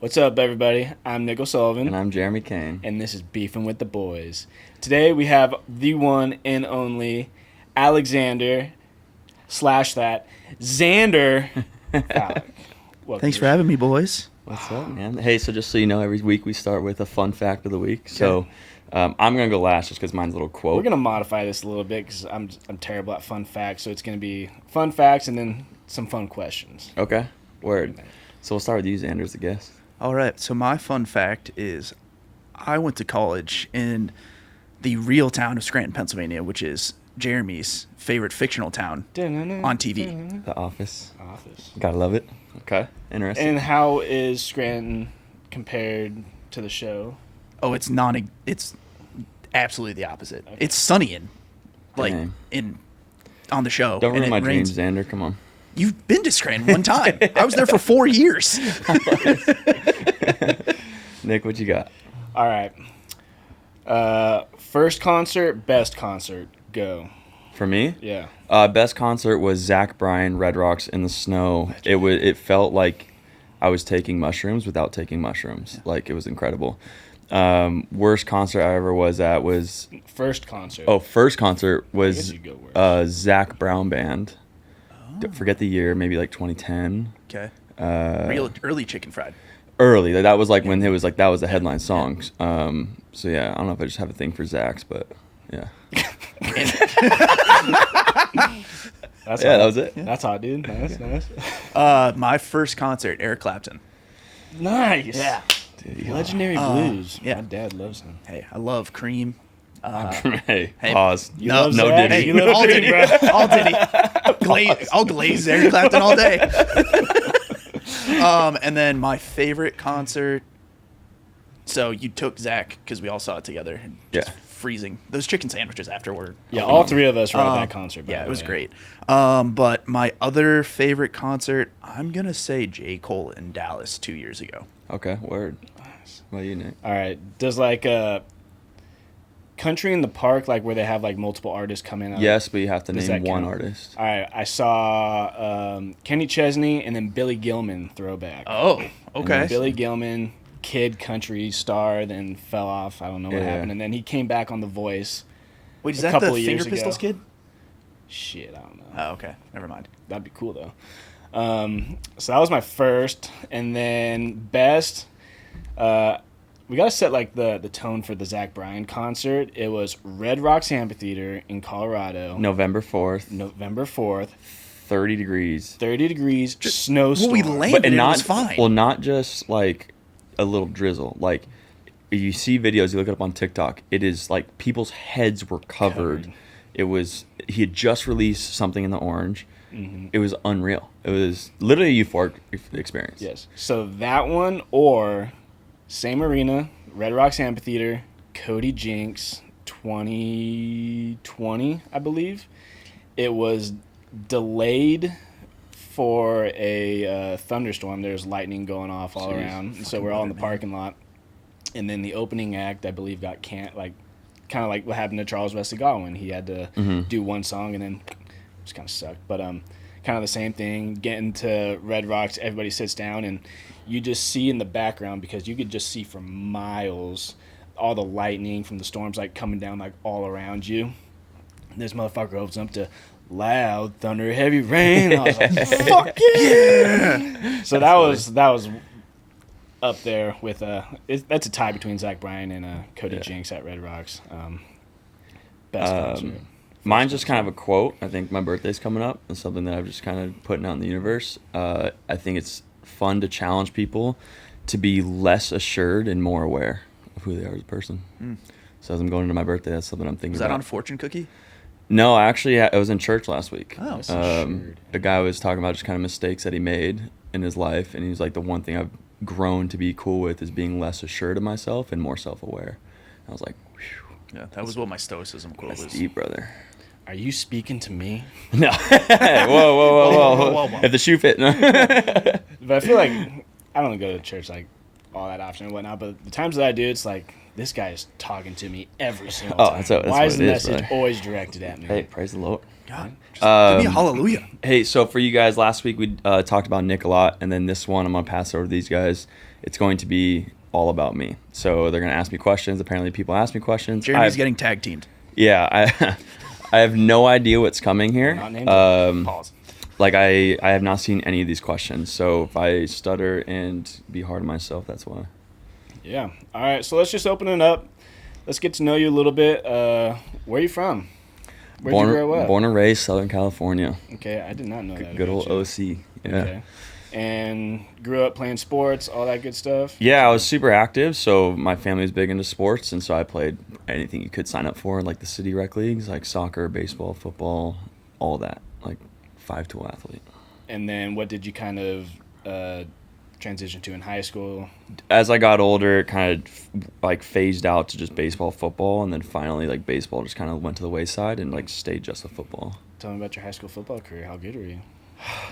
What's up, everybody? I'm Nick O'Sullivan. And I'm Jeremy Kane. And this is Beefin with the Boys. Today we have the one and only Alexander / that Xander Fowler. Thanks for having me, boys. What's up, man? Hey, so just so you know, every week we start with a fun fact of the week. So I'm going to go last just because mine's a little quote. We're going to modify this a little bit because I'm terrible at fun facts. So it's going to be fun facts and then some fun questions. Okay, word. So we'll start with you, Xander, as the guest. All right, so my fun fact is I went to college in the real town of Scranton, Pennsylvania, which is Jeremy's favorite fictional town on TV. The Office. Office. Gotta love it. Okay, interesting. And how is Scranton compared to the show? Oh, it's absolutely the opposite. Okay. It's sunny on the show. Don't ruin my rains. dreams, Xander. Come on. You've been to Scranton one time. I was there for 4 years. Nick, what you got? All right. First concert, best concert. Go. For me? Yeah. Best concert was Zach Bryan, Red Rocks in the Snow. It felt like I was taking mushrooms without taking mushrooms. Yeah. Like, it was incredible. Worst concert I ever was at was... First concert. Oh, first concert was Zach Brown Band. Forget the year, maybe like 2010. Okay. Early Chicken Fried. Early. That was like when it was like, that was the headline song. So yeah, I don't know if I just have a thing for Zach's, but yeah. That was it. Yeah. That's hot, dude. Nice. My first concert, Eric Clapton. Nice. Yeah. Dude, Legendary Blues. Yeah. My dad loves him. Hey, I love Cream. Hey, pause. No Diddy. Hey, you love all Diddy, Diddy, bro. All Diddy. I'll glaze Eric Clapton all day. And then my favorite concert. So you took Zach because we all saw it together. And just freezing. Those chicken sandwiches afterward. Yeah, all three of us were at that concert. Yeah, it was great. But my other favorite concert, I'm gonna say J. Cole in Dallas 2 years ago. Okay, word. Nice. What about you, Nick? All right. Does like Country in the Park, like where they have like multiple artists come in? Yes, but you have to name one artist. All right. I saw Kenny Chesney and then Billy Gilman throwback. Oh, okay. Billy Gilman, kid country star, then fell off. I don't know what happened. And then he came back on The Voice. Wait, is that the Finger Pistols kid? Shit, I don't know. Oh, okay. Never mind. That'd be cool, though. So that was my first. And then best... we got to set like the tone for the Zach Bryan concert. It was Red Rocks Amphitheater in Colorado. November 4th. 30 degrees. 30 degrees, snowstorm. Well, we landed and it was fine. Well, not just like a little drizzle. Like, you see videos, you look it up on TikTok, it is like people's heads were covered. He had just released something in the orange. Mm-hmm. It was unreal. It was literally a euphoric experience. Yes. So that one or... Same arena, Red Rocks Amphitheater, Cody Jinks, 2020, I believe. It was delayed for a thunderstorm. There's lightning going off all around. So we're all in the parking lot. And then the opening act, I believe, got kind of like what happened to Charles Wesley Godwin. He had to do one song and then it just kind of sucked. But kind of the same thing. Getting to Red Rocks, everybody sits down and you just see in the background, because you could just see for miles all the lightning from the storms like coming down like all around you. And this motherfucker opens up to loud thunder, heavy rain. I was like, fuck yeah! So that was up there with that's a tie between Zach Bryan and Cody Jinks at Red Rocks. Best concert. Mine's just kind of a quote. I think my birthday's coming up. It's something that I'm just kind of putting out in the universe. I think it's fun to challenge people to be less assured and more aware of who they are as a person. So as I'm going into my birthday, that's something I'm thinking about. Was that on a fortune cookie? No, actually, I was in church last week. Oh, a guy was talking about just kind of mistakes that he made in his life, and he was like, the one thing I've grown to be cool with is being less assured of myself and more self-aware. I was like, whew. Yeah, that was what my stoicism quote was. That's deep, brother. Are you speaking to me? No. whoa. If the shoe fit. No. But I feel like I don't go to church like all that option and whatnot. But the times that I do, it's like, this guy is talking to me every single Oh, time. that's Why is the what it message brother. always directed at me? Hey, praise the Lord. God, just give me a hallelujah. Hey, so for you guys, last week we talked about Nick a lot, and then this one I'm going to pass over to these guys. It's going to be all about me. So they're going to ask me questions. Apparently people ask me questions. Jeremy's getting tag teamed. Yeah, I have no idea what's coming here. Not named Pause. Like I have not seen any of these questions. So if I stutter and be hard on myself, that's why. Yeah. All right. So let's just open it up. Let's get to know you a little bit. Where are you from? Where'd you grow up? Born and raised Southern California. Okay, I did not know that. Good about old you. OC. Yeah. Okay. And grew up playing sports, all that good stuff? Yeah, I was super active. So my family was big into sports, and so I played anything you could sign up for, like the city rec leagues, like soccer, baseball, football, all that. Like 5-tool athlete. And then what did you kind of transition to in high school? As I got older, it kind of like phased out to just baseball, football, and then finally like baseball just kind of went to the wayside and like stayed just with football. Tell me about your high school football career. How good were you?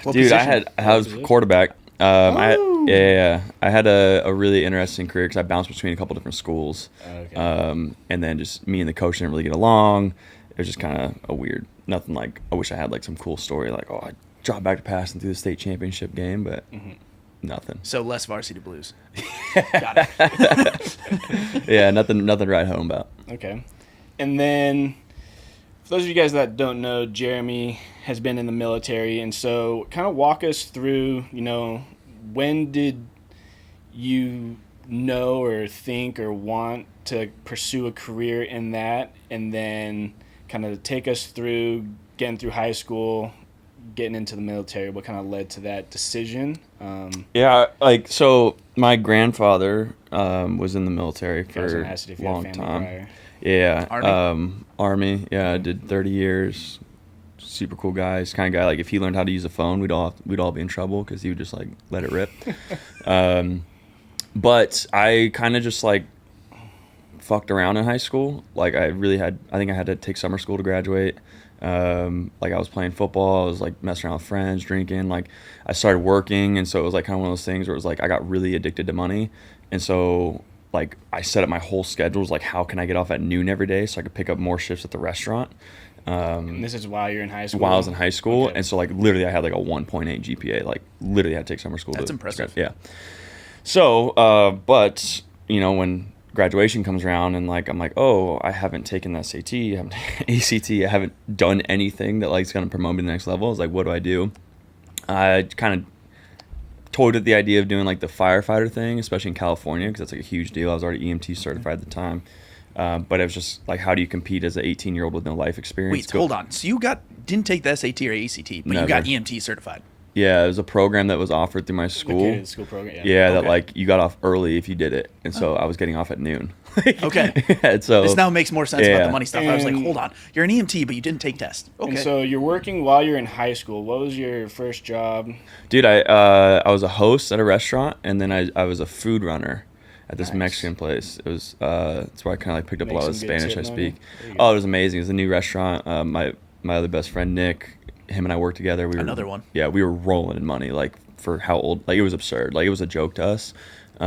What Dude, position? I was quarterback. I had a really interesting career because I bounced between a couple different schools. Okay. And then just me and the coach didn't really get along. It was just kind of a weird, nothing like, I wish I had like some cool story like, oh, I dropped back to passing through the state championship game, but nothing. So less varsity blues. Got it. Yeah, nothing to write home about. Okay. And then, for those of you guys that don't know, Jeremy has been in the military. And so kind of walk us through, when did you know or think or want to pursue a career in that? And then kind of take us through getting through high school, getting into the military. What kind of led to that decision? Yeah, like, so my grandfather was in the military I was for gonna ask you if a you had long family time. prior. Yeah. Army? Army. Yeah, I did 30 years. Super cool guy. He's the kind of guy, like, if he learned how to use a phone, we'd all be in trouble because he would just, like, let it rip. But I kind of just, like, fucked around in high school. Like, I think I had to take summer school to graduate. Like, I was playing football. I was, like, messing around with friends, drinking. Like, I started working, and so it was, like, kind of one of those things where it was, like, I got really addicted to money. And so, like, I set up my whole schedule. It was like, how can I get off at noon every day so I could pick up more shifts at the restaurant? And this is while you're in high school? While I was in high school. Okay. And so, like, literally I had, like, a 1.8 GPA. Like, literally I had to take summer school. That's impressive. Yeah. So, but, when graduation comes around and, like, I'm like, oh, I haven't taken the SAT, I haven't ACT, I haven't done anything that, like, is going to promote me to the next level. I was like, what do I do? I kind of toyed with the idea of doing, like, the firefighter thing, especially in California, because that's, like, a huge deal. I was already EMT certified at the time. But it was just, like, how do you compete as an 18-year-old with no life experience? Wait, hold on. So you didn't take the SAT or ACT, but you got Never. EMT certified. Yeah, it was a program that was offered through my The school. cadet school program, Yeah, that, Okay. like, you got off early if you did it. And so I was getting off at noon. Okay. And so, This now makes more sense about yeah. the money stuff. I was like, And- hold on. You're an EMT, but you didn't take tests. Okay. And so you're working while you're in high school. What was your first job? Dude, I was a host at a restaurant, and then I was a food runner at this Nice. Mexican place. It was that's where I kind of, like, picked up a Make lot of some good Spanish I tip money? speak. There you go. Oh, it was amazing. It was a new restaurant. My other best friend Nick, him and I worked together. Another one. Yeah, we were rolling in money, like, for how old. Like, it was absurd. Like, it was a joke to us. But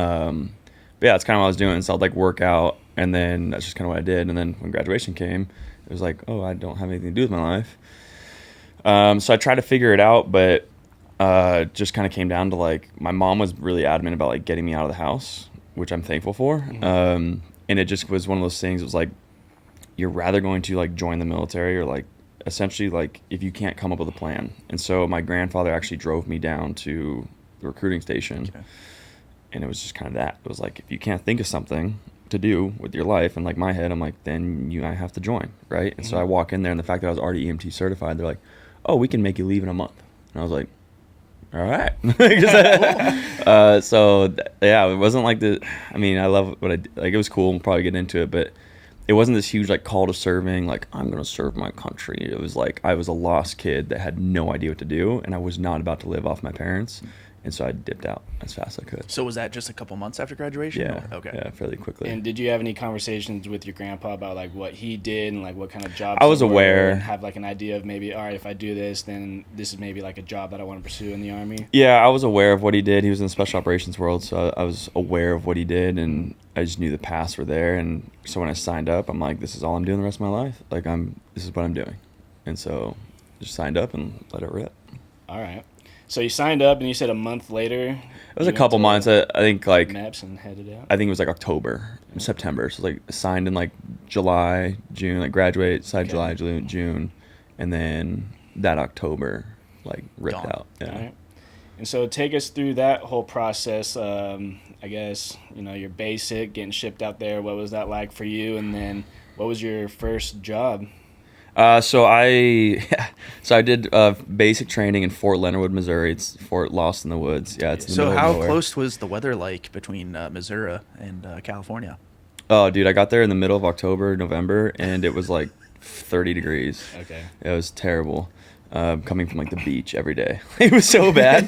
yeah, that's kind of what I was doing. So I'd, like, work out, and then that's just kind of what I did. And then when graduation came, it was like, oh, I don't have anything to do with my life. So I tried to figure it out, but just kind of came down to, like, my mom was really adamant about, like, getting me out of the house, which I'm thankful for. And it just was one of those things. It was like, you're rather going to, like, join the military or, like, essentially, like, if you can't come up with a plan. And so my grandfather actually drove me down to the recruiting station. Okay. And it was just kind of that. It was like, if you can't think of something to do with your life, and, like, my head, I'm like, then I have to join, right? And so I walk in there, and the fact that I was already EMT certified, they're like, oh, we can make you leave in a month. And I was like, all right. Yeah, it wasn't like I love what I did. Like, it was cool. We'll probably get into it, but it wasn't this huge, like, call to serving, like, I'm going to serve my country. It was like, I was a lost kid that had no idea what to do, and I was not about to live off my parents. And so I dipped out as fast as I could. So was that just a couple months after graduation? Yeah. Or- okay. Yeah, fairly quickly. And did you have any conversations with your grandpa about like what he did and like what kind of jobs? I was they were, aware. and have like an idea of maybe, all right, if I do this, then this is maybe like a job that I want to pursue in the Army. Yeah, I was aware of what he did. He was in the special operations world, so I was aware of what he did, and I just knew the paths were there. And so when I signed up, I'm like, this is all I'm doing the rest of my life. Like this is what I'm doing. And so just signed up and let it rip. All right. So you signed up, and you said a month later. It was a couple months. I think like Maps and headed out. I think it was like October, September. So like signed in like July, June, like graduate, signed July, June, and then that October like ripped out. Yeah. All right. And so take us through that whole process. I guess, your basic, getting shipped out there. What was that like for you? And then what was your first job? So I did basic training in Fort Leonard Wood, Missouri. It's Fort Lost in the Woods. Yeah, it's in the So middle of how nowhere. close was the weather like between Missouri and California? Oh, dude, I got there in the middle of October, November, and it was like 30 degrees. Okay. It was terrible. Coming from like the beach every day. It was so bad.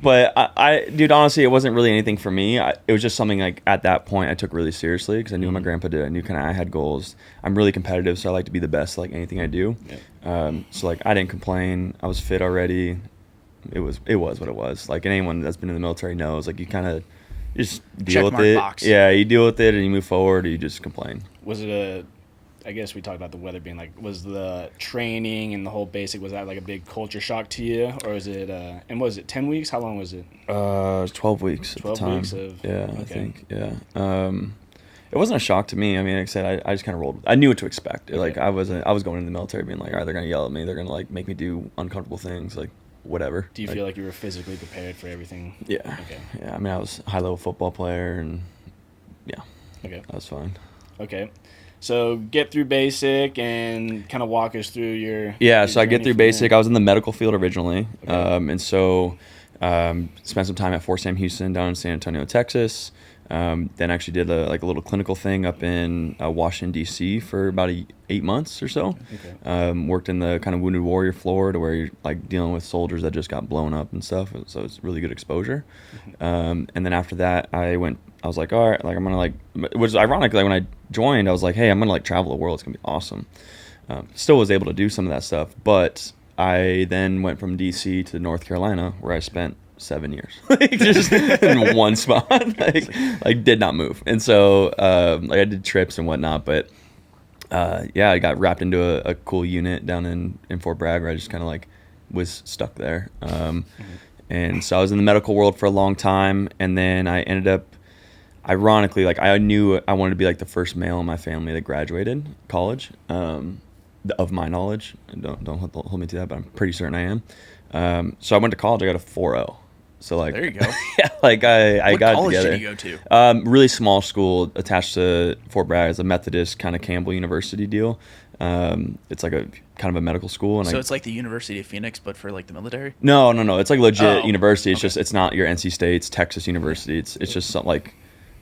But I, dude, honestly, it wasn't really anything for me. It was just something like at that point I took really seriously because I knew what my grandpa did. I knew kind of I had goals. I'm really competitive, so I like to be the best at, like anything I do. Yep. So like I didn't complain. I was fit already. It was what it was. Like anyone that's been in the military knows. Like you kind of just deal with it. Box. Yeah, you deal with it and you move forward, or you just complain. Was it I guess we talked about the weather being like, was the training and the whole basic, was that like a big culture shock to you? Or is it, and was it 10 weeks? How long was it? It was 12 weeks at the 12 time. weeks of, yeah, okay. I think, yeah. It wasn't a shock to me. I mean, like I said, I just kind of rolled. I knew what to expect. Okay. Like I was going into the military being like, all right, they're gonna yell at me. They're gonna like make me do uncomfortable things, like whatever. Do you like, feel like you were physically prepared for everything? Yeah. Okay. Yeah. I mean, I was a high-level football player, and yeah, Okay. that was fine. Okay. So get through basic and kind of walk us through your. Yeah, your so I get journey through from basic. there. I was in the medical field originally, Okay. and so spent some time at Fort Sam Houston down in San Antonio, Texas. Then actually did a little clinical thing up in Washington D.C. for about 8 months or so. Okay. Worked in the kind of wounded warrior floor to where you're like dealing with soldiers that just got blown up and stuff. So it's really good exposure. And then after that, I was like, all right, like I'm gonna like. Which was ironic. Like when I joined, I was like, hey, I'm gonna like travel the world. It's gonna be awesome. Still was able to do some of that stuff, but I then went from D.C. to North Carolina, where I spent 7 years, like just in one spot, like did not move. And so like I did trips and whatnot, but yeah, I got wrapped into a cool unit down in Fort Bragg, where I just kind of like was stuck there. And so I was in the medical world for a long time, and then I ended up, ironically, like I knew I wanted to be like the first male in my family that graduated college. Of my knowledge, don't hold me to that, but I'm pretty certain I am. So I went to college. I got a 4.0. So like There you go. yeah, like I What got it college together. did you go to? Really small school attached to Fort Bragg. It's a Methodist kind of Campbell University deal. It's like a kind of a medical school, and So it's like the University of Phoenix, but for like the military? no, it's like legit Oh, university. It's okay. just it's not your NC State, it's Texas University. It's just something like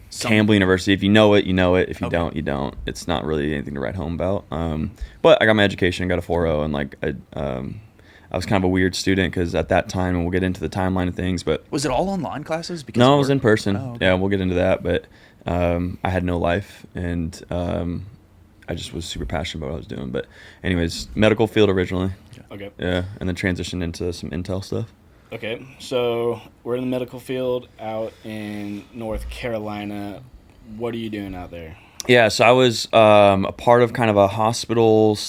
Some- Campbell University. If you know it, you know it. If you Okay. don't, you don't. It's not really anything to write home about. But I got my education, got a 4.0, and like I was kind of a weird student because at that time, and we'll get into the timeline of things, but Was it all online classes? Because no, it of was in work? person. Oh, okay. Yeah, we'll get into that. But I had no life, and I just was super passionate about what I was doing. But anyways, medical field originally. Okay. Yeah, and then transitioned into some intel stuff. Okay. So we're in the medical field out in North Carolina. What are you doing out there? Yeah, so I was a part of kind of a hospital /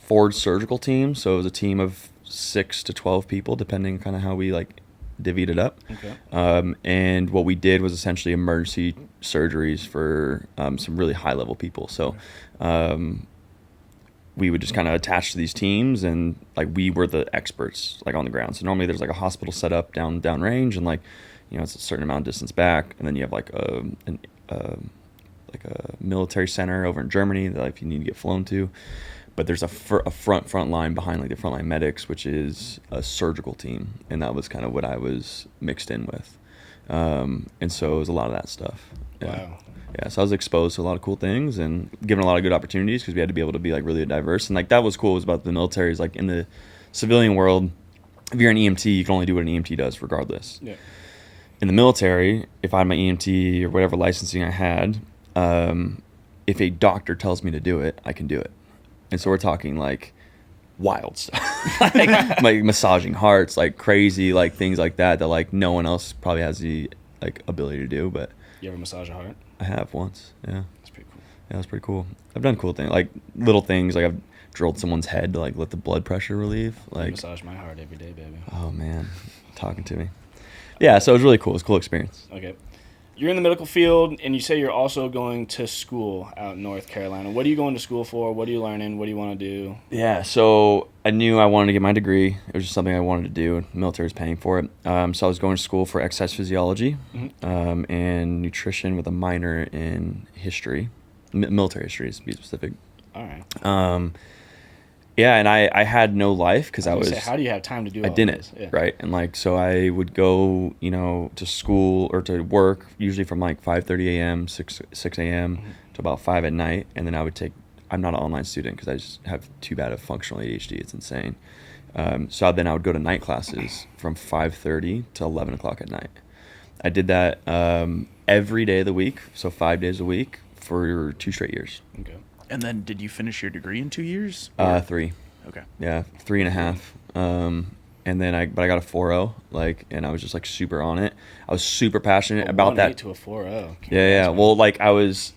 forward surgical team. So it was a team of 6 to 12 people, depending kind of how we like divvied it up. Okay. And what we did was essentially emergency surgeries for some really high level people. So we would just kind of attach to these teams, and like we were the experts like on the ground. So normally there's like a hospital set up down range, and like it's a certain amount of distance back, and then you have like a military center over in Germany that if you need to get flown to. But there's a front line behind like the frontline medics, which is a surgical team, and that was kind of what I was mixed in with. And so it was a lot of that stuff. Yeah. Wow. Yeah, so I was exposed to a lot of cool things and given a lot of good opportunities because we had to be able to be like really diverse. And like that was cool was about the military is like in the civilian world, if you're an EMT, you can only do what an EMT does regardless. Yeah. In the military, if I had my EMT or whatever licensing I had, if a doctor tells me to do it, I can do it. And so we're talking like wild stuff, like massaging hearts, like crazy, like things like that like no one else probably has the like ability to do. But you ever massage a heart? I have once. Yeah, That's pretty cool. yeah, that's pretty cool. I've done cool things, like little things, like I've drilled someone's head to like let the blood pressure relieve. You Like, massage my heart every day, baby. oh man, talking to me. Yeah, so it was really cool. It was a cool experience. Okay. You're in the medical field, and you say you're also going to school out in North Carolina. What are you going to school for? What are you learning? What do you want to do? Yeah, so I knew I wanted to get my degree. It was just something I wanted to do. The military was paying for it. So I was going to school for exercise physiology and nutrition with a minor in history, military history to be specific. All right. Yeah, and I had no life because I was. How do you have time to do? I all didn't, this? Yeah. right? And like, so I would go, to school or to work usually from like 5:30 a.m., 6 a.m. to about 5 at night, and then I would take. I'm not an online student because I just have too bad of functional ADHD. It's insane. So then I would go to night classes from 5:30 to 11 o'clock at night. I did that every day of the week, so 5 days a week for 2 straight years. Okay. And then did you finish your degree in 2 years? 3. Okay. Yeah, 3.5. And then I got a 4.0, like, and I was just like super on it. I was super passionate about that. 1.8 to a 4.0. Yeah. Well, like I was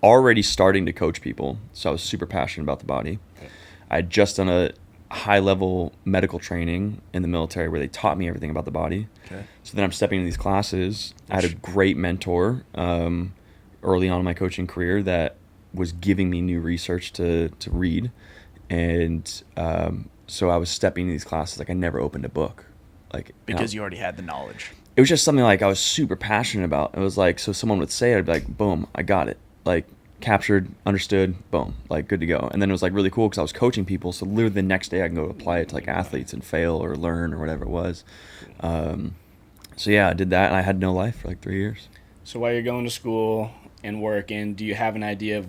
already starting to coach people, so I was super passionate about the body. Okay. I had just done a high level medical training in the military where they taught me everything about the body. Okay. So then I'm stepping into these classes. I had a great mentor early on in my coaching career that was giving me new research to read, and so I was stepping into these classes like I never opened a book, like Because you already had the knowledge. it was just something like I was super passionate about. It was like, so someone would say it, I'd be like, boom, I got it, like captured, understood, boom, like good to go. And then it was like really cool because I was coaching people, so literally the next day I can go apply it to like athletes and fail or learn or whatever it was. So yeah, I did that, and I had no life for like 3 years. So while you're going to school and working, do you have an idea of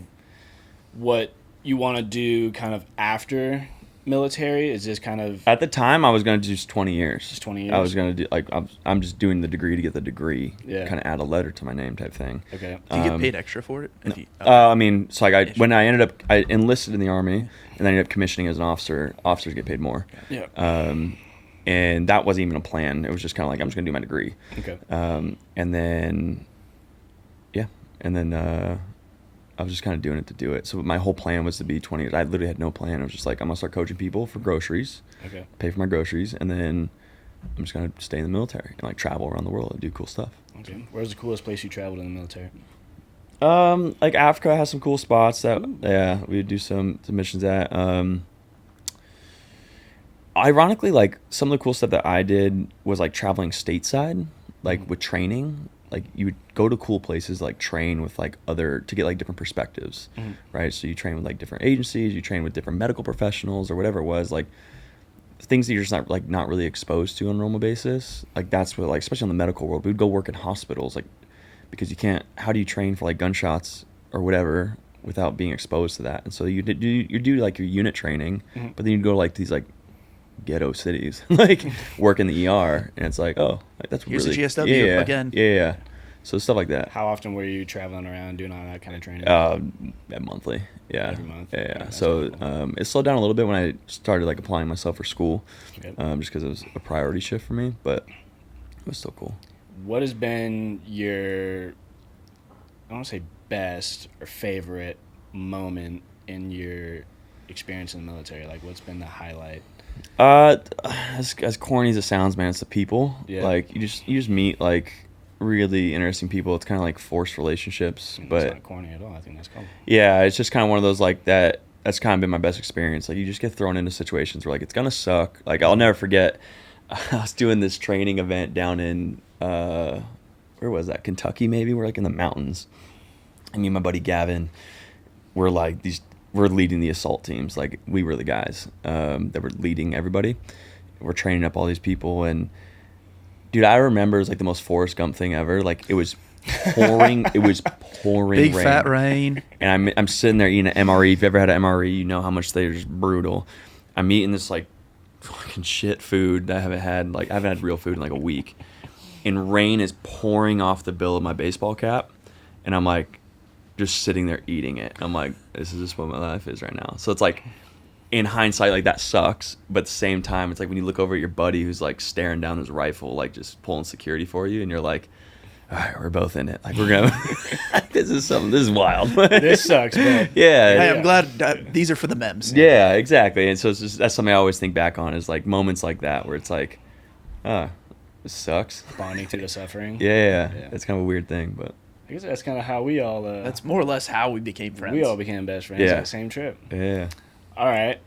what you want to do kind of after military? Is this kind of At the time, I was going to do just 20 years. Just 20 I was years? going to do, like, I'm just doing the degree to get the degree. Yeah. Kind of add a letter to my name type thing. okay? Do you get paid extra for it? If you- I mean, so like when I enlisted in the Army, and then I ended up commissioning as an officer. Officers get paid more. Yeah. And that wasn't even a plan. It was just kind of like, I'm just going to do my degree. Okay. And then, yeah. And then I was just kind of doing it to do it. So my whole plan was to be 20 years. I literally had no plan. I was just like, I'm going to start coaching people for groceries, Okay. pay for my groceries, and then I'm just going to stay in the military and like travel around the world and do cool stuff. Okay. Where's the coolest place you traveled in the military? Like Africa has some cool spots that, yeah, we would do some missions at. Ironically, like some of the cool stuff that I did was like traveling stateside, like with training. Like you would go to cool places, like train with like to get like different perspectives, right? So you train with like different agencies, you train with different medical professionals or whatever it was, like things that you're just not really exposed to on a normal basis. Like that's what, like, especially in the medical world, we'd go work in hospitals, like, because you can't, how do you train for like gunshots or whatever without being exposed to that? And so you do like your unit training, but then you go to like these like ghetto cities, like work in the ER, and it's like, oh, like, that's Here's really the GSW again. Yeah. So stuff like that. How often were you traveling around doing all that kind of training? Monthly. Yeah. Every month? Yeah. Yeah, that's So cool. it slowed down a little bit when I started like applying myself for school, Okay. just because it was a priority shift for me, but it was still cool. What has been your, I don't want to say best or favorite moment in your experience in the military? Like, what's been the highlight? As corny as it sounds, man, it's the people. Yeah. Like you just meet like really interesting people. It's kind of like forced relationships, It's but not corny at all. I think that's cool. yeah, it's just kind of one of those like that. That's kind of been my best experience. Like you just get thrown into situations where like it's gonna suck. Like I'll never forget. I was doing this training event down in where was that? Kentucky, maybe. We're like in the mountains. And me and my buddy Gavin, we're leading the assault teams. Like we were the guys that were leading everybody. We're training up all these people, and dude, I remember it was like the most Forrest Gump thing ever. Like it was pouring. It was pouring Big rain. fat rain. And I'm sitting there eating an MRE. If you've ever had an MRE, you know how much they're just brutal. I'm eating this like fucking shit food that I haven't had real food in like a week. And rain is pouring off the bill of my baseball cap. And I'm like, just sitting there eating it. I'm like, this is just what my life is right now. So it's like, in hindsight, like that sucks. But at the same time, it's like when you look over at your buddy who's like staring down his rifle, like just pulling security for you. And you're like, all right, we're both in it. Like we're going to, this is wild. This sucks, man. Yeah. Hey, I'm glad these are for the memes. Yeah, exactly. And so it's just, that's something I always think back on is like moments like that where it's like, this sucks. Bonding through the suffering. Yeah. It's kind of a weird thing, but. I guess that's kind of how we all. That's more or less how we became friends. We all became best friends on the same trip. Yeah. All right.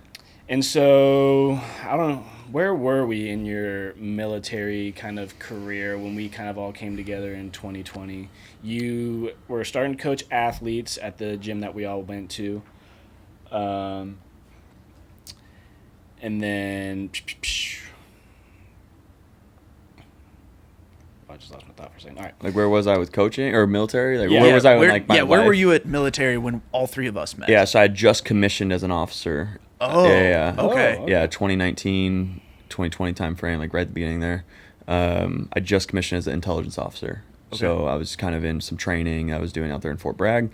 And so, I don't know, where were we in your military kind of career when we kind of all came together in 2020? You were starting to coach athletes at the gym that we all went to. And then... I just lost my thought for a second. All right. Like, where was I with coaching or military? Like, where was I with like my where life? were you at military when all three of us met? Yeah, so I had just commissioned as an officer. Oh, yeah. Okay. Oh, Yeah, 2019, 2020 time frame, like right at the beginning there. I just commissioned as an intelligence officer. Okay. So I was kind of in some training I was doing out there in Fort Bragg.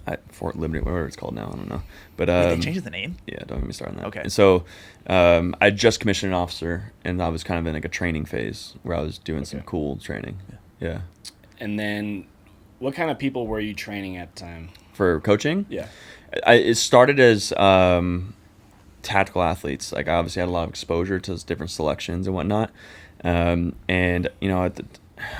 At Fort Liberty, whatever it's called now, I don't know. But Did they change the name? yeah, don't get me started on that. Okay. And so I just commissioned an officer, and I was kind of in like a training phase where I was doing some cool training. Yeah. And then, what kind of people were you training at the time? For coaching? Yeah. It started as tactical athletes. Like I obviously had a lot of exposure to those different selections and whatnot. And you know,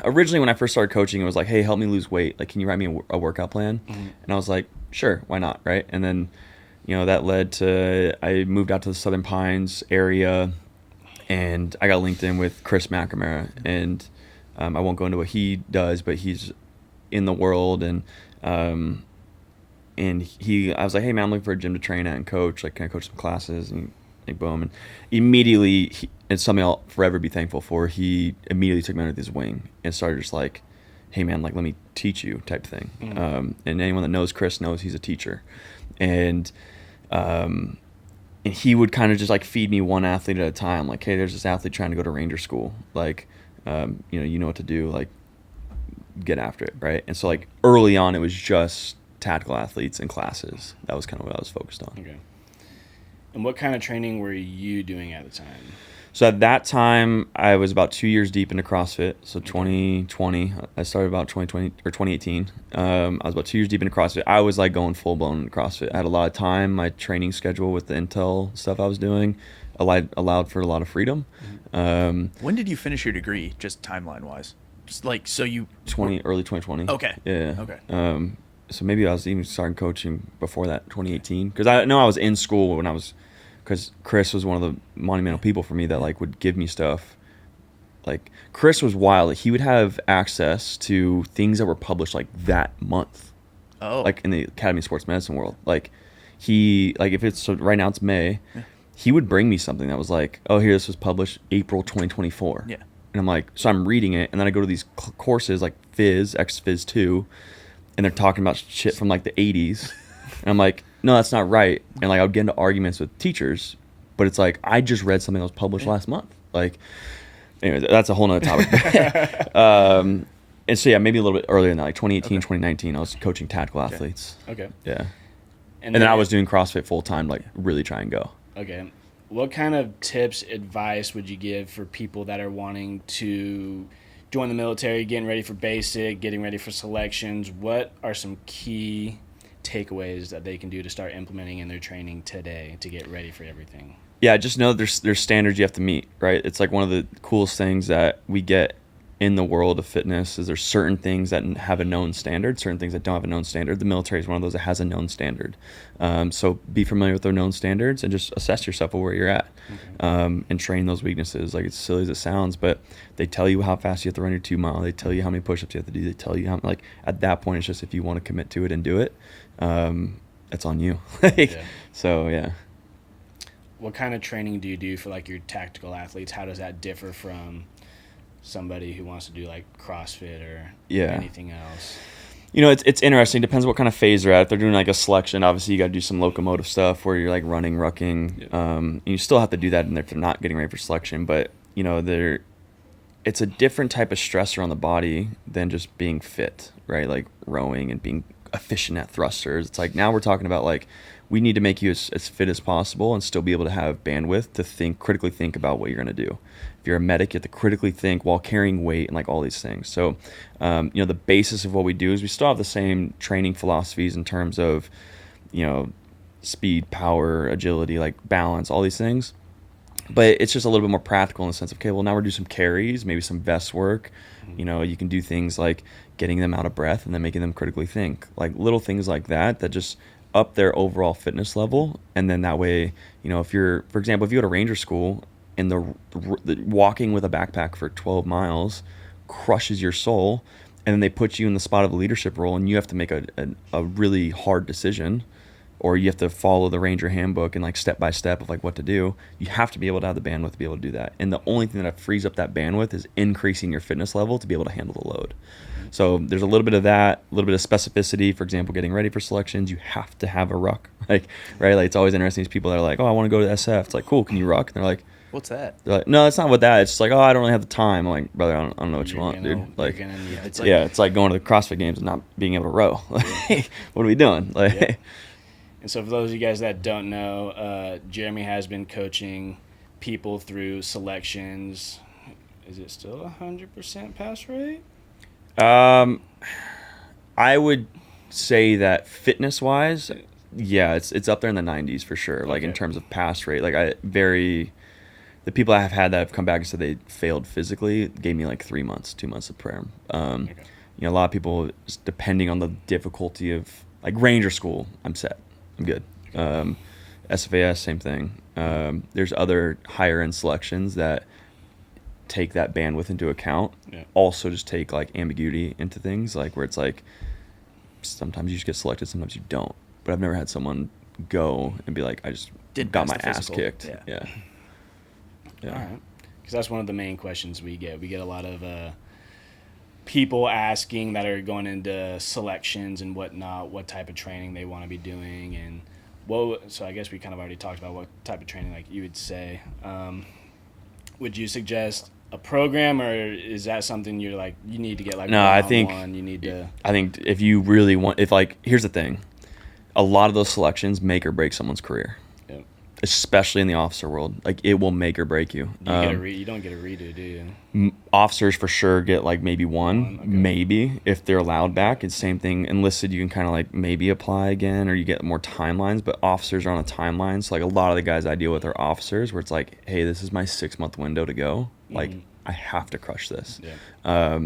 originally when I first started coaching, it was like, hey, help me lose weight. Like, can you write me a workout plan? And I was like, sure, why not, right? And then, you know, that led to I moved out to the Southern Pines area, and I got linked in with Chris McNamara, and I won't go into what he does, but he's in the world, and I was like, hey man, I'm looking for a gym to train at and coach. Like, can I coach some classes? And like, boom. And immediately, it's something I'll forever be thankful for. He immediately took me under his wing and started just like, hey man, like, let me teach you type thing. And anyone that knows Chris knows he's a teacher. And he would kind of just like feed me one athlete at a time. Like, hey, there's this athlete trying to go to Ranger school. Like, you know what to do. Like, get after it, right? And so like early on, it was just tactical athletes and classes. That was kind of what I was focused on. Okay. And what kind of training were you doing at the time? So at that time, I was about 2 years deep into CrossFit. So 2020, I started about 2020 or 2018. I was about 2 years deep into CrossFit. I was like going full blown into CrossFit. I had a lot of time. My training schedule with the Intel stuff I was doing allowed for a lot of freedom. When did you finish your degree, just timeline wise? Just like, so you... Early 2020. Okay. Yeah. Okay. So maybe I was even starting coaching before that, 2018. Because I know I was in school when I was... Because Chris was one of the monumental people for me that like would give me stuff. Like, Chris was wild. He would have access to things that were published like that month. Oh. Like in the Academy of Sports Medicine world. Like, if it's... So right now it's May. Yeah. He would bring me something that was like, oh, here, this was published April 2024. Yeah. And I'm like, so I'm reading it, and then I go to these courses like Phys, Phys 2, and they're talking about shit from like the 80s. And I'm like, no, that's not right. And like I would get into arguments with teachers, but it's like, I just read something that was published last month. Like, anyway, that's a whole nother topic. And so, yeah, maybe a little bit earlier than that, like 2018, 2019, I was coaching tactical athletes. Okay. Yeah. And then I was doing CrossFit full time, like really try and go. Okay. What kind of tips, advice would you give for people that are wanting to join the military, getting ready for basic, getting ready for selections? What are some key takeaways that they can do to start implementing in their training today to get ready for everything? Yeah, just know there's standards you have to meet, right? It's like one of the coolest things that we get in the world of fitness is there's certain things that have a known standard, certain things that don't have a known standard. The military is one of those that has a known standard. So be familiar with their known standards and just assess yourself where you're at, and train those weaknesses. Like, it's silly as it sounds, but they tell you how fast you have to run your 2 mile. They tell you how many push-ups you have to do. They tell you how, like, at that point, it's just if you want to commit to it and do it, it's on you. So, yeah. What kind of training do you do for like your tactical athletes? How does that differ from somebody who wants to do like CrossFit or anything else? You know, it's interesting. Depends what kind of phase they're at. If they're doing like a selection, obviously you got to do some locomotive stuff where you're like running, rucking. Yep. You still have to do that if they're not getting ready for selection. But you know, it's a different type of stressor on the body than just being fit, right? Like rowing and being efficient at thrusters. It's like now we're talking about like we need to make you as fit as possible and still be able to have bandwidth to critically think about what you're going to do. If you're a medic, you have to critically think while carrying weight and like all these things. So, you know, the basis of what we do is we still have the same training philosophies in terms of, you know, speed, power, agility, like balance, all these things. But it's just a little bit more practical in the sense of, okay, well, now we're doing some carries, maybe some vest work. You know, you can do things like getting them out of breath and then making them critically think. Like little things like that just up their overall fitness level. And then that way, you know, if you're, for example, if you go to ranger school and the walking with a backpack for 12 miles crushes your soul, and then they put you in the spot of a leadership role and you have to make a really hard decision, or you have to follow the ranger handbook and like step by step of like what to do, you have to be able to have the bandwidth to be able to do that. And the only thing that frees up that bandwidth is increasing your fitness level to be able to handle the load. So there's a little bit of that, a little bit of specificity. For example, getting ready for selections, you have to have a ruck, like, right? Like it's always interesting, these people that are like, oh, I want to go to SF. It's like, cool, can you ruck? And they're like, What's that? they're like, no, it's not what that. It's just like, oh, I don't really have the time. I'm like, brother, I don't know what you want, dude. Like, it's like going to the CrossFit games and not being able to row. Like, what are we doing? Like, yeah. And so for those of you guys that don't know, Jeremy has been coaching people through selections. Is it still 100% pass rate? I would say that fitness-wise, yeah, it's up there in the 90s for sure. Like in terms of pass rate, like the people I have had that have come back and said they failed physically gave me like 3 months, 2 months of prayer. You know, a lot of people, depending on the difficulty of like ranger school, I'm set. I'm good. SFAS, same thing. There's other higher end selections that take that bandwidth into account. Yeah. Also just take like ambiguity into things, like where it's like sometimes you just get selected, sometimes you don't. But I've never had someone go and be like, I just got my ass kicked. Yeah. All right. Because that's one of the main questions we get. We get a lot of people asking that are going into selections and whatnot, what type of training they want to be doing. And so I guess we kind of already talked about what type of training like you would say. Would you suggest a program, or is that something you're like, you need to get like I think if you really want, if like, here's the thing, a lot of those selections make or break someone's career. Yep. Especially in the officer world. Like it will make or break you. You don't get a redo, do you? Officers for sure get like maybe one, maybe if they're allowed back. It's same thing. Enlisted, you can kind of like maybe apply again, or you get more timelines, but officers are on a timeline. So like a lot of the guys I deal with are officers where it's like, hey, this is my 6-month window to go. Like I have to crush this. Yeah.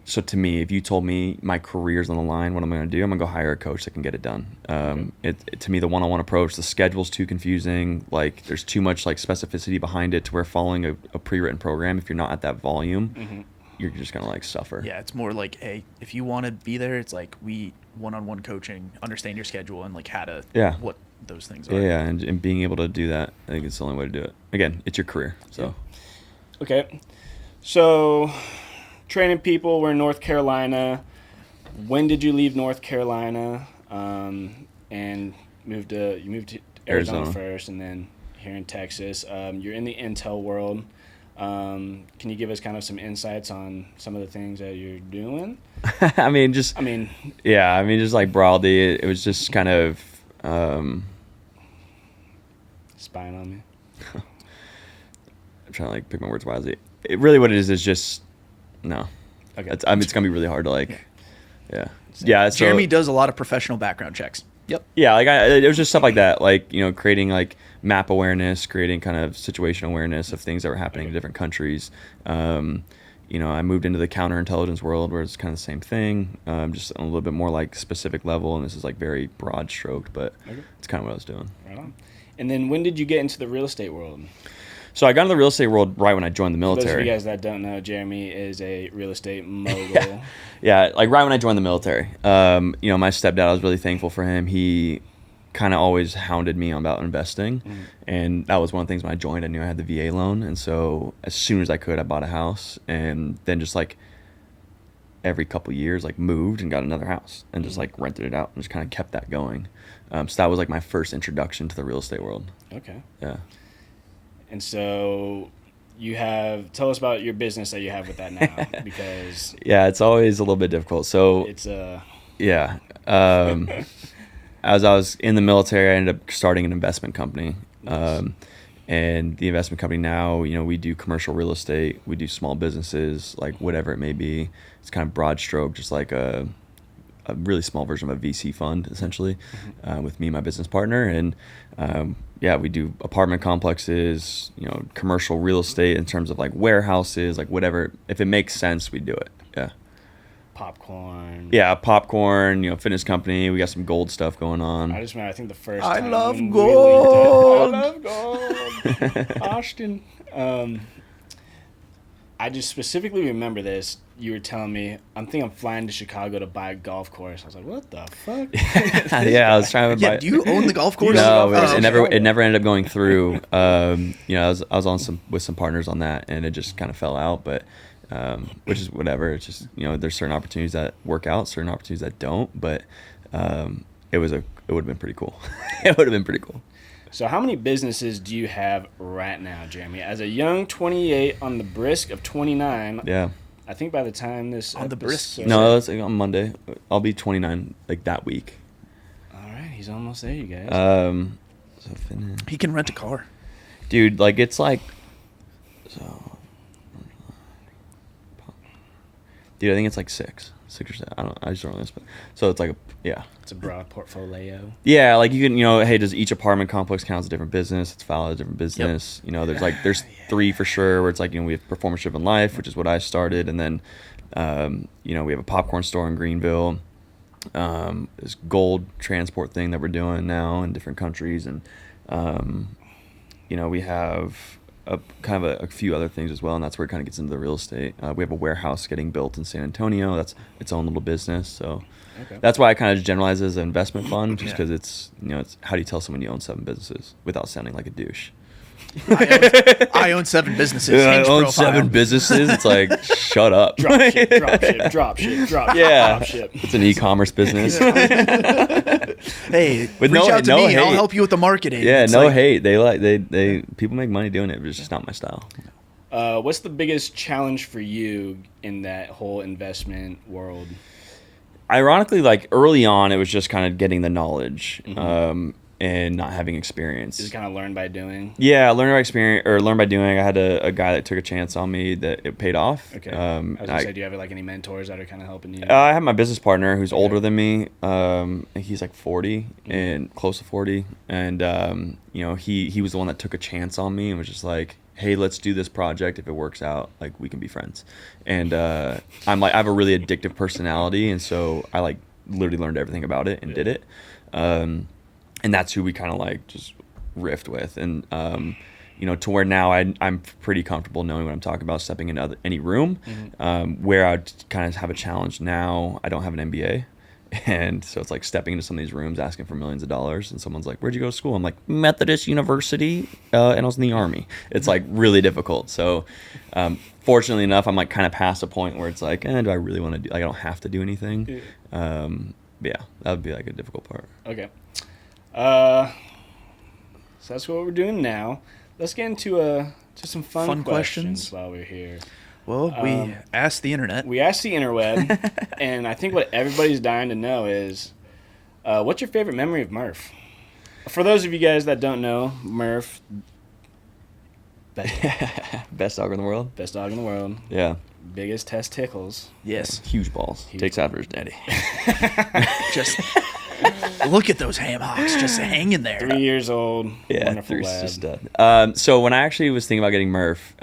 So to me, if you told me my career's on the line, what I'm going to do, I'm going to go hire a coach that can get it done. To me, the one-on-one approach, the schedule's too confusing. Like there's too much like specificity behind it to where following a pre-written program, if you're not at that volume, you're just going to like suffer. Yeah, it's more like, hey, if you want to be there, it's like we one-on-one coaching, understand your schedule and like how to, what those things are. Yeah, and being able to do that, I think it's the only way to do it. Again, it's your career, so. Yeah. Okay, so training people, we're in North Carolina. When did you leave North Carolina and moved to Arizona first, and then here in Texas? You're in the intel world. Can you give us kind of some insights on some of the things that you're doing? just like broadly, it was just kind of spying on me. I'm trying to like pick my words wisely. Really what it is just no. Okay. It's going to be really hard to like, yeah. So Jeremy does a lot of professional background checks. Yep. Yeah. Like it was just stuff like that. Like, you know, creating like map awareness, creating kind of situational awareness of things that were happening in different countries. You know, I moved into the counterintelligence world where it's kind of the same thing. Just a little bit more like specific level. And this is like very broad stroked, but it's kind of what I was doing. Right on. And then when did you get into the real estate world? So I got into the real estate world right when I joined the military. For those of you guys that don't know, Jeremy is a real estate mogul. Yeah, like right when I joined the military. You know, my stepdad, I was really thankful for him. He kind of always hounded me about investing. And that was one of the things when I joined. I knew I had the VA loan. And so as soon as I could, I bought a house. And then just like every couple years, like moved and got another house and just like rented it out and just kind of kept that going. So that was like my first introduction to the real estate world. Okay. Yeah. And so tell us about your business that you have with that now, because yeah, it's always a little bit difficult. So it's yeah. As I was in the military, I ended up starting an investment company. Nice. And the investment company now, you know, we do commercial real estate, we do small businesses, like whatever it may be. It's kind of broad stroke, just like a really small version of a VC fund, essentially, with me and my business partner. And yeah, we do apartment complexes, you know, commercial real estate in terms of like warehouses, like whatever. If it makes sense, we do it. Yeah. Popcorn. Yeah, popcorn, you know, fitness company. We got some gold stuff going on. I just remember, I think the first I time love when gold. I love gold. Austin. I just specifically remember this. You were telling me, I'm flying to Chicago to buy a golf course. I was like, what the fuck? Yeah, I was trying to buy. Yeah, do you own the golf course? No, Oh, it never ended up going through. You know, I was on with some partners on that, and it just kind of fell out. But which is whatever. It's just, you know, there's certain opportunities that work out, certain opportunities that don't. But it would have been pretty cool. It would have been pretty cool. So how many businesses do you have right now, Jeremy? As a young 28 on the brisk of 29. Yeah. I think by the time this On the brisk? No, that's on Monday. I'll be 29 like that week. All right, he's almost there, you guys. So He can rent a car. dude, like it's like, so, dude, I think it's like six or seven. I just don't know this, but so it's like yeah. It's a broad portfolio. Yeah, like you can, you know, hey, does each apartment complex count as a different business? It's valid as a different business. Yep. You know, there's three for sure where it's like, you know, we have Performance Driven Life, which is what I started, and then you know, we have a popcorn store in Greenville. This gold transport thing that we're doing now in different countries, and you know, we have a few other things as well, and that's where it kind of gets into the real estate. We have a warehouse getting built in San Antonio. That's its own little business. So Okay. that's why I kind of generalize it as an investment fund, just because it's, you know, it's how do you tell someone you own 7 businesses without sounding like a douche? I own 7 businesses. I Hinge own profile. 7 businesses. It's like, shut up. Drop ship. Yeah, Drop ship. it's an e-commerce business. Hey, With reach out to me. hate. I'll help you with the marketing. Yeah, It's no like, hate. They people make money doing it, but it's just not my style. What's the biggest challenge for you in that whole investment world? Ironically, like early on, it was just kind of getting the knowledge and not having experience. Is it kind of learn by doing? Yeah, learn by experience or learn by doing. I had a guy that took a chance on me that it paid off. Okay. I was gonna say, do you have like any mentors that are kind of helping you? I have my business partner who's older than me. He's like 40 and close to 40, and you know, he was the one that took a chance on me and was just like, hey, let's do this project. If it works out, like, we can be friends. And I'm like, I have a really addictive personality, and so I like literally learned everything about it and did it. And that's who we kind of like just riffed with, and you know, to where now I'm pretty comfortable knowing what I'm talking about, stepping into any room. Where I'd kind of have a challenge now, I don't have an MBA. And so it's like stepping into some of these rooms asking for millions of dollars, and someone's like, where'd you go to school? I'm like, Methodist University, and I was in the Army. It's like really difficult. So fortunately enough, I'm like kind of past a point where it's like, do I really want to do, like, I don't have to do anything. But yeah, that would be like a difficult part. Okay. So that's what we're doing now. Let's get into to some fun questions while we're here. Well, we asked the internet. We asked the interweb, and I think what everybody's dying to know is, what's your favorite memory of Murph? For those of you guys that don't know, Murph, Best dog in the world. best dog in the world, Yeah. biggest testicles. Yes. Huge balls. Takes after his daddy. Just look at those ham hocks just hanging there. 3 years old. Yeah, Wonderful three's lad. just stud. So when I actually was thinking about getting Murph,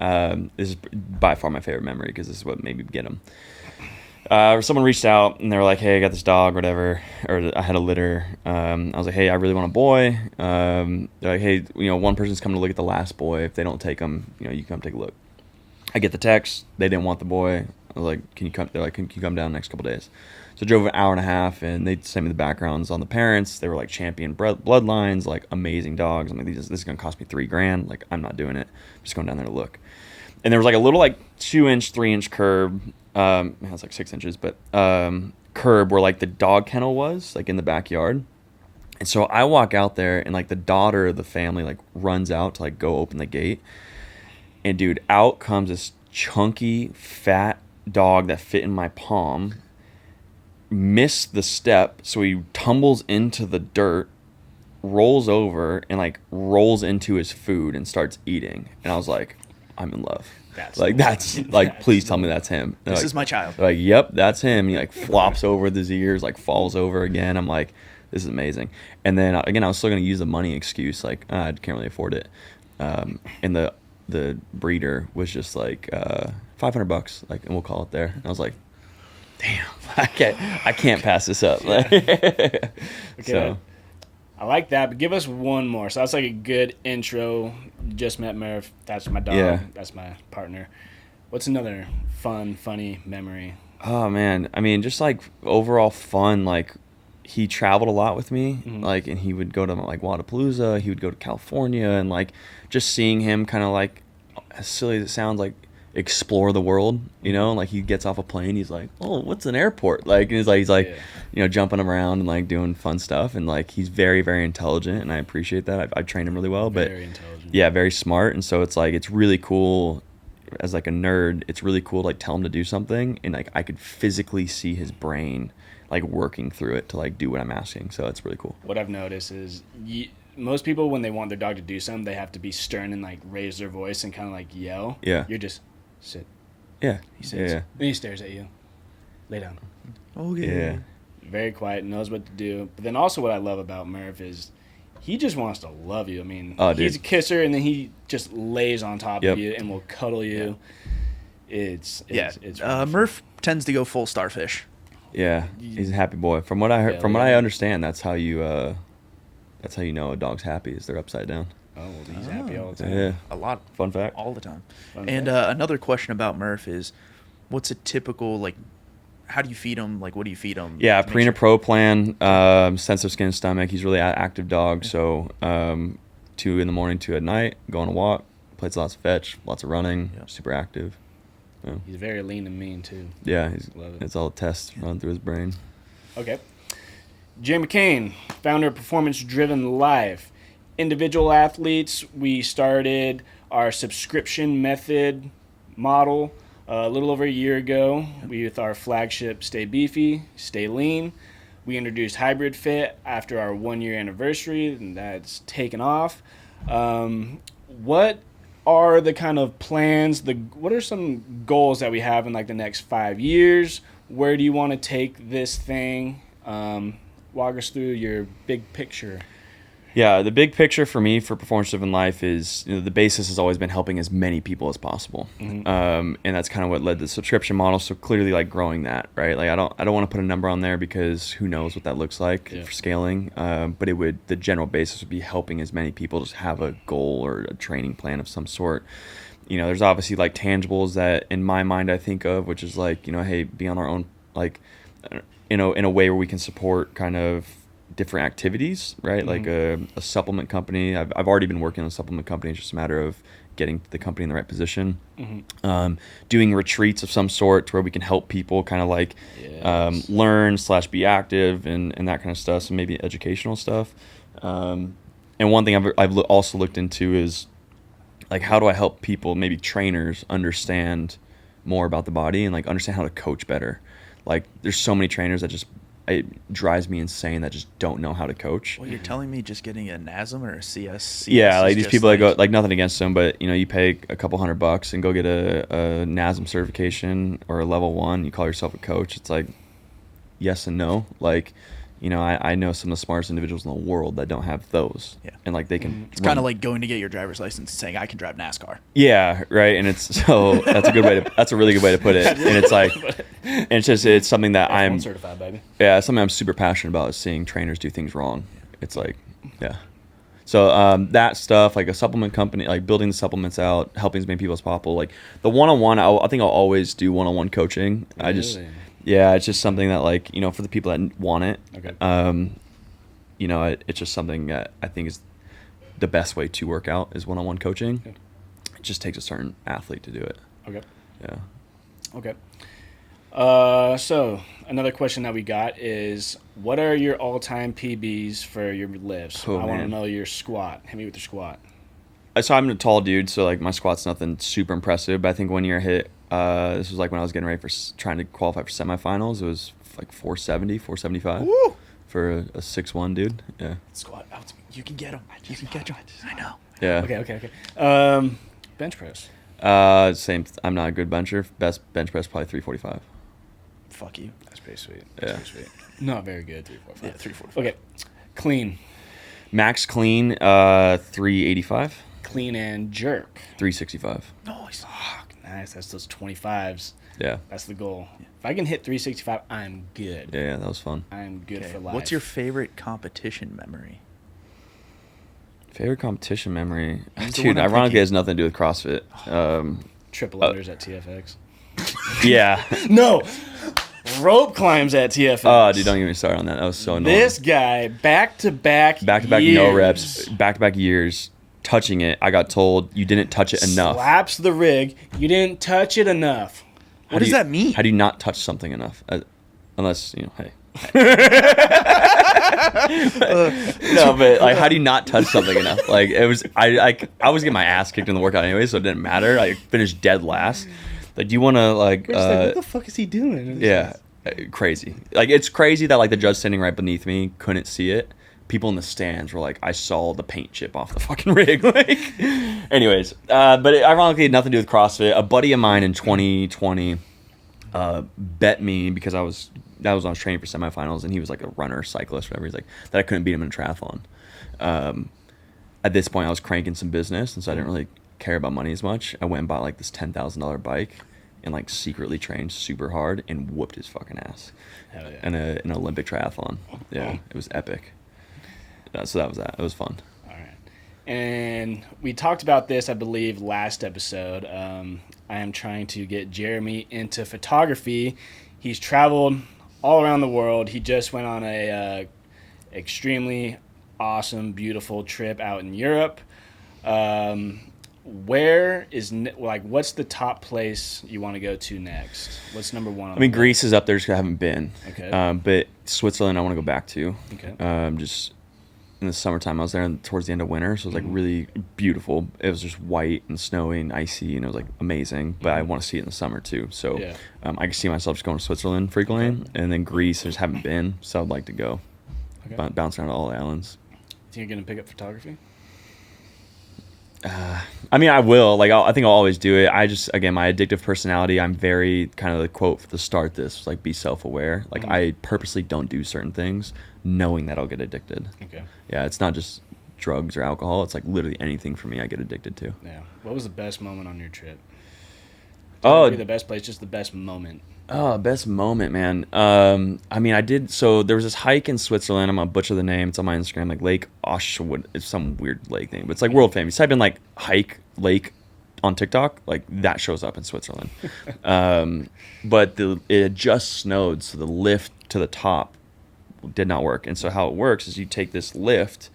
this is by far my favorite memory because this is what made me get him. Someone reached out and they were like, "Hey, I got this dog, whatever," or I had a litter. I was like, "Hey, I really want a boy." They're like, "Hey, you know, one person's coming to look at the last boy. If they don't take him, you know, you come take a look." I get the text. They didn't want the boy. I was like, "Can you come?" They're like, "Can you come down the next couple days?" So I drove an hour and a half, and they sent me the backgrounds on the parents. They were like champion bloodlines, like amazing dogs. I'm like, this is gonna cost me $3,000. Like, I'm not doing it. I'm just going down there to look. And there was like a little like 2-inch, 3-inch curb it was like 6 inches, but curb where like the dog kennel was, like in the backyard. And so I walk out there, and like the daughter of the family like runs out to like go open the gate. And dude, out comes this chunky, fat dog that fit in my palm. Missed the step, so he tumbles into the dirt, rolls over, and like rolls into his food and starts eating. And I was like, I'm in love. Please tell me that's him. This is my child. They're like, yep, that's him. He like flops over with his ears, like falls over again. I'm like, this is amazing. And then again, I was still gonna use the money excuse, like I can't really afford it. And the breeder was just like $500, like, and we'll call it there. And I was like, damn, I can't pass this up. Okay. So I like that, but give us one more. So that's like a good intro. Just met Murph. That's my dog. Yeah. That's my partner. What's another fun, funny memory? Oh man, I mean, just like overall fun. Like he traveled a lot with me, Mm-hmm. like, and he would go to like Wadapalooza. He would go to California, and like just seeing him kind of like, as silly as it sounds, like explore the world, you know. Like he gets off a plane, he's like, oh, what's an airport? Like, and he's like Yeah. you know, jumping around and like doing fun stuff, and like he's very, very intelligent, and I appreciate that. I've trained him really well, but Very intelligent. yeah, very smart. And so it's like, it's really cool as like a nerd. It's really cool to like tell him to do something, and like I could physically see his brain like working through it to like do what I'm asking. So it's really cool. What I've noticed is most people, when they want their dog to do something, they have to be stern and like raise their voice and kind of like yell. Yeah. You're just sit. Yeah. He sits. Yeah. Then he stares at you. Lay down. Okay. Yeah. Very quiet, knows what to do. But then also what I love about Murph is he just wants to love you. I mean, Oh, dude. he's a kisser, and then he just lays on top Yep. of you and will cuddle you. It's really Murph tends to go full starfish. Yeah. He's a happy boy. From what I heard, from what I understand, that's how you know a dog's happy, is they're upside down. Oh, well, he's happy all the time. Yeah. A lot. Fun fact. All the time. Fun And fact. another question about Murph is, what's a typical, like, how do you feed him? Like, what do you feed him? Yeah, to make Purina sure- Pro plan, sensitive skin, stomach. He's really an active dog. So 2 in the morning, 2 at night, go on a walk, plays lots of fetch, lots of running, Yeah. super active. Yeah, He's very lean and mean, too. yeah, Love it. it's all tests running through his brain. Okay. Jeremy Kane, founder of Performance Driven Life. Individual athletes, we started our subscription method model a little over a year ago. With our flagship Stay Beefy, Stay Lean. We introduced Hybrid Fit after our 1-year anniversary, and that's taken off. What are the kind of plans, what are some goals that we have in like the next 5 years? Where do you want to take this thing? Walk us through your big picture. Yeah, the big picture for me for Performance Driven Life is, you know, the basis has always been helping as many people as possible, and that's kind of what led to the subscription model. So clearly, like growing that, right? Like I don't want to put a number on there because who knows what that looks like for scaling. But the general basis would be helping as many people just have a goal or a training plan of some sort. You know, there's obviously like tangibles that in my mind I think of, which is like, you know, hey, be on our own, like, in a way where we can support kind of different activities, right? Like a supplement company. I've already been working on a supplement company. It's just a matter of getting the company in the right position. Doing retreats of some sort to where we can help people kind of like learn / be active and that kind of stuff. So maybe educational stuff. And one thing I've also looked into is like, how do I help people, maybe trainers, understand more about the body and like understand how to coach better? Like there's so many trainers that just, it drives me insane that just don't know how to coach. Well, you're telling me just getting a NASM or a CS? Yeah, like is these just people that go, like nothing against them, but you know, you pay a couple $100 and go get a NASM certification or a level 1, you call yourself a coach. It's like yes and no. Like, you know, I know some of the smartest individuals in the world that don't have those. Yeah. And like they can It's kind of like going to get your driver's license and saying, I can drive NASCAR. Yeah, right. And it's so that's a really good way to put it. And it's like, and it's something that I'm certified, baby. Yeah, something I'm super passionate about is seeing trainers do things wrong. It's like, yeah. So that stuff, like a supplement company, like building the supplements out, helping as many people as possible. Like the one-on-one, I think I'll always do one-on-one coaching. Really? Yeah, it's just something that, like, you know, for the people that want it. Okay. You know, it's just something that I think is the best way to work out is one-on-one coaching. Okay. It just takes a certain athlete to do it. Okay. Yeah. Okay. So another question that we got is, what are your all-time PBs for your lifts? Oh, I want to man. know your squat. Hit me with your squat. So I'm a tall dude, so like my squat's nothing super impressive. But I think one year I hit. This was like when I was getting ready for trying to qualify for semifinals. It was like 470, 475 Woo! for a 6'1" dude. Yeah. Squat. You can get them. You can catch them. I know. Yeah. Okay. Bench press. Same. I'm not a good bencher. Best bench press probably 345. Fuck you. That's pretty sweet. Yeah. That's pretty sweet. Not very good. 345. Yeah, 345. Okay. Clean. Max clean 385, Clean and jerk. 365. Nice. Fuck, nice. That's those 25s. Yeah. That's the goal. If I can hit 365, I'm good. Yeah, that was fun. I'm good Okay. for life. What's your favorite competition memory? Favorite competition memory? That's the Dude, one I'm ironically, thinking. has nothing to do with CrossFit. triple unders at TFX? Yeah. No. Rope climbs at TFX. Oh, dude, don't get me started on that. That was so annoying. This guy, back-to-back No reps, back-to-back years, touching it. I got told you didn't touch it enough. Slaps the rig. You didn't touch it enough. What does that mean? How do you not touch something enough? Unless, hey. No, but like, how do you not touch something enough? Like, it was, I was getting my ass kicked in the workout anyway, so it didn't matter. I finished dead last. Like, do you want to like? We're just like, what the fuck is he doing? Yeah, crazy. Like, it's crazy that like the judge standing right beneath me couldn't see it. People in the stands were like, I saw the paint chip off the fucking rig. Like, anyways, but it ironically had nothing to do with CrossFit. A buddy of mine in 2020 bet me because I was training for semifinals, and he was like a runner, cyclist, whatever. He's like that I couldn't beat him in a triathlon. At this point, I was cranking some business, and so I didn't really care about money as much. I went and bought like this $10,000 bike, and like secretly trained super hard and whooped his fucking ass. Hell yeah. In an Olympic triathlon. Yeah, it was epic. So that was that. It was fun. All right. And we talked about this, I believe, last episode. I am trying to get Jeremy into photography. He's traveled all around the world. He just went on a extremely awesome, beautiful trip out in Europe. Where is what's the top place you want to go to next? What's number one? I mean, Greece is up there because I haven't been. Okay. But Switzerland, I want to go back to. Okay. Just in the summertime, I was there towards the end of winter, so it was like really beautiful. It was just white and snowy and icy, and it was like amazing. But I want to see it in the summer too. So Yeah. I can see myself just going to Switzerland frequently, and then Greece. I just haven't been, so I'd like to go. Okay. Bounce around all the islands. Think you're gonna pick up photography? I mean, I will. Like, I think I'll always do it. I just, again, my addictive personality, I'm very kind of the quote to start this, like, be self-aware. Like, I purposely don't do certain things knowing that I'll get addicted. Okay. Yeah, it's not just drugs or alcohol. It's like literally anything for me I get addicted to. Yeah. What was the best moment on your trip? Oh, Maybe the best place, just the best moment. best moment, man. I mean, I did. So there was this hike in Switzerland. I'm gonna butcher the name. It's on my Instagram. Like Lake Oshwood. It's some weird lake name, but it's like world famous. Type in like hike lake on TikTok. Like that shows up in Switzerland. But it had just snowed, so the lift to the top did not work. And so how it works is you take this lift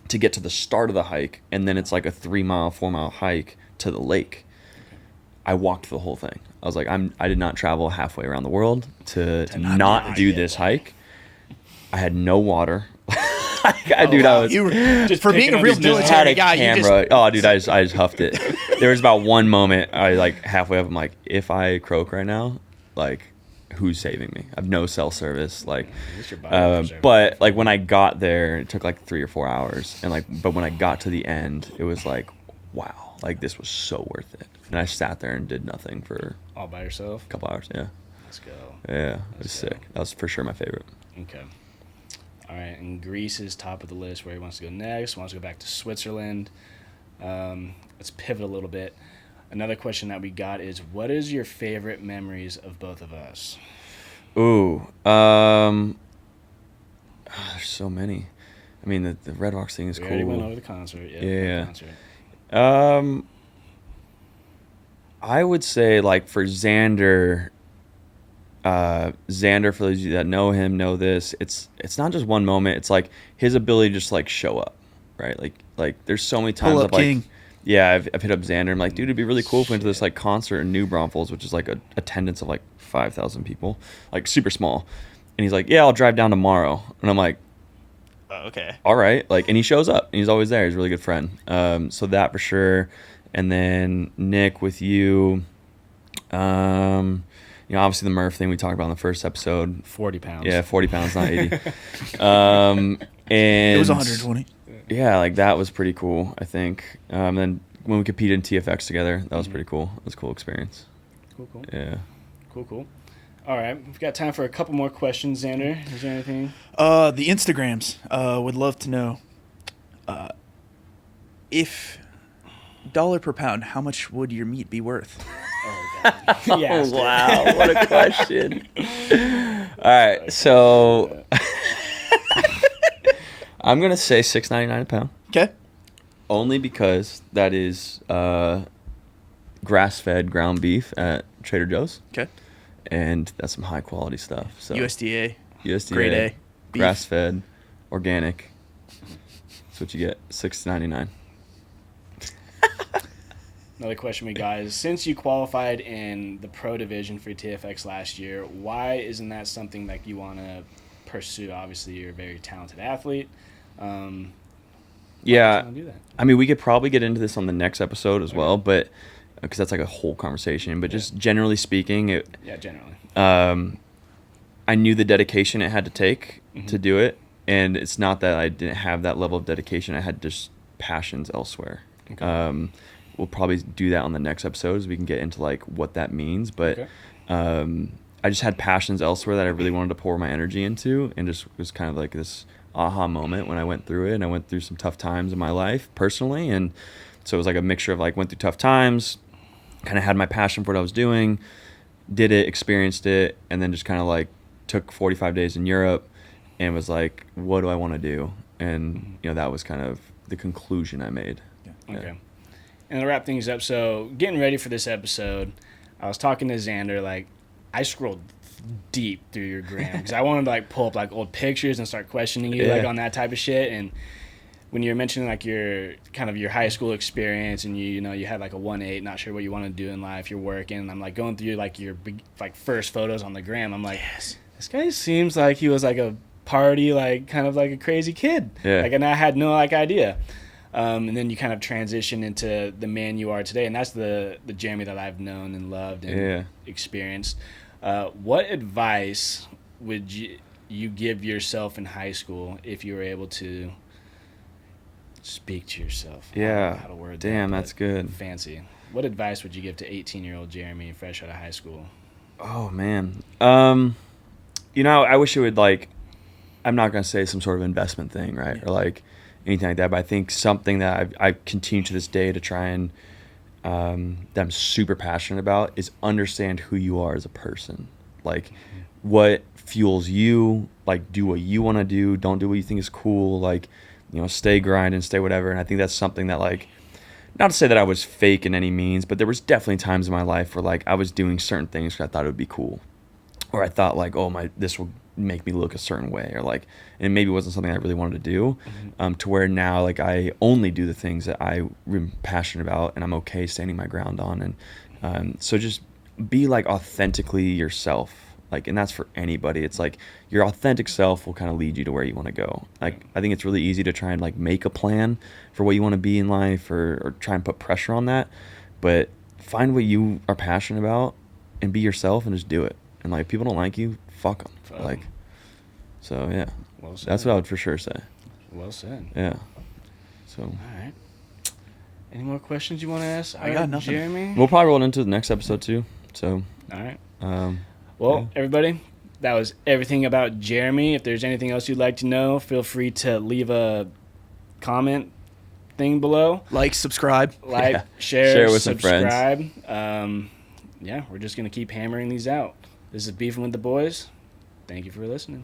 to get to the start of the hike, and then it's like a 3-mile, 4-mile hike to the lake. I walked the whole thing. I was like, I did not travel halfway around the world to not do this hike. I had no water. Dude, I was You were just for being a real had military a guy. camera. Oh, dude, I just huffed it. There was about one moment I like halfway up. I'm like, if I croak right now, like, who's saving me? I have no cell service. Like, but like when I got there, it took like 3 or 4 hours, and like, but when I got to the end, it was like, wow, like this was so worth it. And I sat there and did nothing for All by yourself? a couple hours. Yeah, Let's go. yeah, it was sick. That was for sure my favorite. Okay. All right, and Greece is top of the list where he wants to go next. Wants to go back to Switzerland. Let's pivot a little bit. Another question that we got is, what is your favorite memories of both of us? Ooh, there's so many. I mean, the Red Rocks thing is We cool. already went over the concert. Yeah. The concert. I would say like for Xander, for those of you that know him, know this. It's not just one moment. It's like his ability to just like show up, right? Like there's so many times Pull up of like, king. I've hit up Xander. I'm like, dude, it'd be really cool if we went to this like concert in New Braunfels, which is like a attendance of like 5,000 people, like super small. And he's like, yeah, I'll drive down tomorrow. And I'm like, Okay. all right. Like, and he shows up. And he's always there. He's a really good friend. So that for sure. And then Nick with you. Obviously the Murph thing we talked about in the first episode. 40 pounds. Yeah, 40 pounds, not 80. And It was 120. Yeah, like that was pretty cool, I think. Then when we competed in TFX together, that was pretty cool. It was a cool experience. Cool. Yeah. Cool. All right, we've got time for a couple more questions, Xander. Is there anything? The Instagrams. Would love to know. If dollar per pound, how much would your meat be worth? Yes. Oh, wow, what a question. All right, so I'm going to say $6.99 a pound. Okay. Only because that is grass-fed ground beef at Trader Joe's. Okay. And that's some high-quality stuff. So USDA. USDA. Grade A. Beef. Grass-fed, organic. That's what you get, $6.99. Another question we got is, since you qualified in the pro division for TFX last year, why isn't that something that you want to pursue? Obviously, you're a very talented athlete. Yeah. Do that? I mean, we could probably get into this on the next episode as well, but because that's like a whole conversation. But just generally speaking, generally. I knew the dedication it had to take to do it, and it's not that I didn't have that level of dedication. I had just passions elsewhere. Okay. We'll probably do that on the next episode, as we can get into like what that means. But I just had passions elsewhere that I really wanted to pour my energy into, and just was kind of like this aha moment when I went through it. And I went through some tough times in my life personally, and so it was like a mixture of like went through tough times, kind of had my passion for what I was doing, did it, experienced it, and then just kind of like took 45 days in Europe and was like, what do I want to do? And that was kind of the conclusion I made. Yeah. Okay. And to wrap things up, so getting ready for this episode, I was talking to Xander. Like, I scrolled deep through your gram because I wanted to like pull up like old pictures and start questioning you like on that type of shit. And when you were mentioning like your kind of your high school experience, and you had like a 1.8, not sure what you want to do in life, you're working, and I'm like going through like your like first photos on the gram. I'm like, this guy seems like he was like a party, like kind of like a crazy kid. Yeah. Like, and I had no like idea. And then you kind of transition into the man you are today, and that's the Jeremy that I've known and loved and experienced. What advice would you give yourself in high school if you were able to speak to yourself? Yeah. How to word Damn, that, that's good. Fancy. What advice would you give to 18-year-old Jeremy fresh out of high school? Oh, man. I wish it would like, I'm not going to say some sort of investment thing, right? Or like anything like that, but I think something that I continue to this day to try and that I'm super passionate about is understand who you are as a person. Like, what fuels you, like do what you want to do, don't do what you think is cool, like, stay grinding, stay whatever. And I think that's something that, like, not to say that I was fake in any means, but there was definitely times in my life where like I was doing certain things because I thought it would be cool, or I thought like, this will make me look a certain way, or like, and it maybe wasn't something I really wanted to do, to where now like I only do the things that I'm passionate about and I'm okay standing my ground on. And so just be like authentically yourself, like, and that's for anybody. It's like your authentic self will kind of lead you to where you want to go. Like, I think it's really easy to try and like make a plan for what you want to be in life, or try and put pressure on that, but find what you are passionate about and be yourself and just do it. And like, if people don't like you, fuck them. Like, so yeah, well said. That's what I would for sure say. Well said. Yeah. So. All right. Any more questions you want to ask? I got nothing. Jeremy? We'll probably roll into the next episode too. So. All right. Well, everybody, that was everything about Jeremy. If there's anything else you'd like to know, feel free to leave a comment thing below. Like, subscribe. Share with subscribe. some friends. We're just going to keep hammering these out. This is Beefin with the Boys. Thank you for listening.